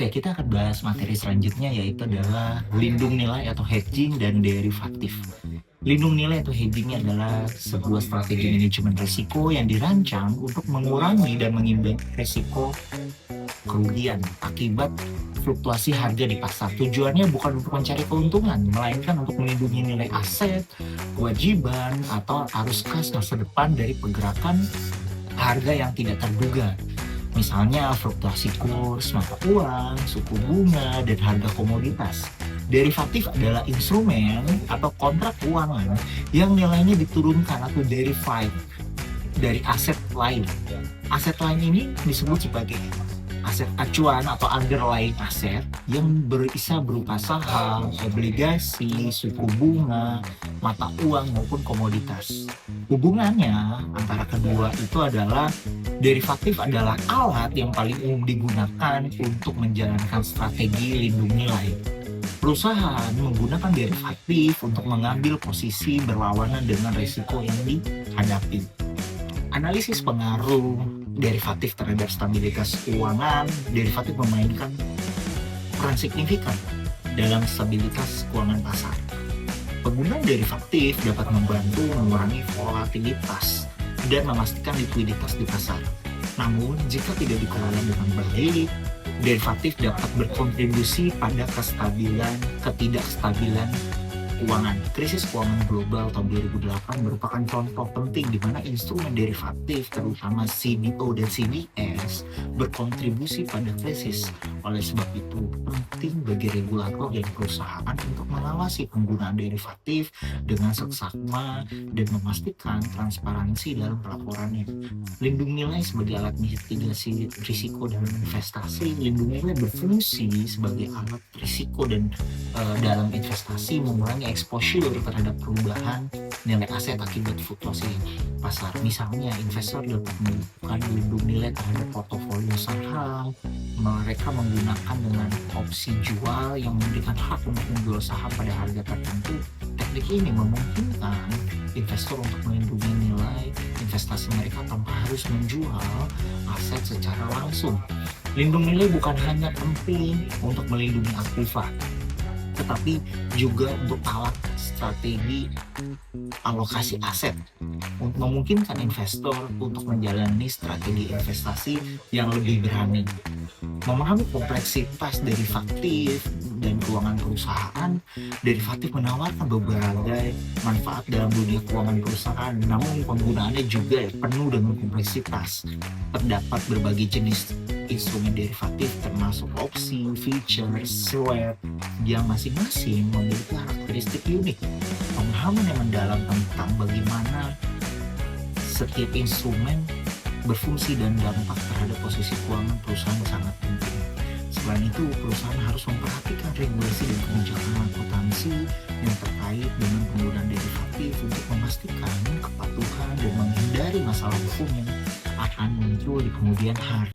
Oke, kita akan bahas materi selanjutnya yaitu adalah lindung nilai atau hedging dan derivatif. Lindung nilai atau hedging adalah sebuah strategi manajemen risiko yang dirancang untuk mengurangi dan mengimbangi risiko kerugian akibat fluktuasi harga di pasar. Tujuannya bukan untuk mencari keuntungan, melainkan untuk melindungi nilai aset, kewajiban, atau arus kas masa depan dari pergerakan harga yang tidak terduga. Misalnya fluktuasi kurs, mata uang, suku bunga, dan harga komoditas. Derivatif adalah instrumen atau kontrak keuangan yang nilainya diturunkan atau derived dari aset lain. Aset lain ini disebut sebagai aset acuan atau underlying aset yang bisa berupa saham, obligasi, suku bunga, mata uang maupun komoditas. Hubungannya antara kedua itu adalah derivatif adalah alat yang paling umum digunakan untuk menjalankan strategi lindung nilai. Perusahaan menggunakan derivatif untuk mengambil posisi berlawanan dengan risiko yang dihadapi. Analisis pengaruh derivatif terhadap stabilitas keuangan. Derivatif memainkan peran signifikan dalam stabilitas keuangan pasar. Penggunaan derivatif dapat membantu mengurangi volatilitas dan memastikan likuiditas di pasar. Namun, jika tidak dikelola dengan baik, derivatif dapat berkontribusi pada ketidakstabilan keuangan. Krisis keuangan global tahun 2008 merupakan contoh penting di mana instrumen derivatif terutama CDO dan CDS berkontribusi pada krisis. Oleh sebab itu, penting bagi regulator dan perusahaan untuk mengawasi penggunaan derivatif dengan seksama dan memastikan transparansi dalam pelaporannya. Lindung nilai sebagai alat mitigasi risiko dalam investasi. Lindung nilai berfungsi sebagai alat risiko dan dalam investasi mengurangi exposure terhadap perubahan nilai aset akibat fluktuasi pasar. Misalnya, investor dapat melakukan lindung nilai terhadap portofolio saham. Mereka menggunakan dengan opsi jual yang memberikan hak untuk menjual saham pada harga tertentu. Teknik ini memungkinkan investor untuk melindungi nilai investasi mereka tanpa harus menjual aset secara langsung. Lindung nilai bukan hanya penting untuk melindungi aktiva, tetapi juga untuk alat strategi alokasi aset untuk memungkinkan investor untuk menjalani strategi investasi yang lebih berani. Memahami kompleksitas derivatif dan keuangan perusahaan, derivatif menawarkan berbagai manfaat dalam dunia keuangan perusahaan, namun penggunaannya juga penuh dengan kompleksitas. Terdapat berbagai jenis instrumen derivatif termasuk opsi, futures, swap yang masing-masing memiliki karakteristik unik. Pemahaman yang mendalam tentang bagaimana setiap instrumen berfungsi dan dampak terhadap posisi keuangan perusahaan sangat penting. Selain itu, perusahaan harus memperhatikan regulasi dan kebijakan akuntansi yang terkait dengan penggunaan derivatif untuk memastikan kepatuhan dan menghindari masalah hukum yang akan muncul di kemudian hari.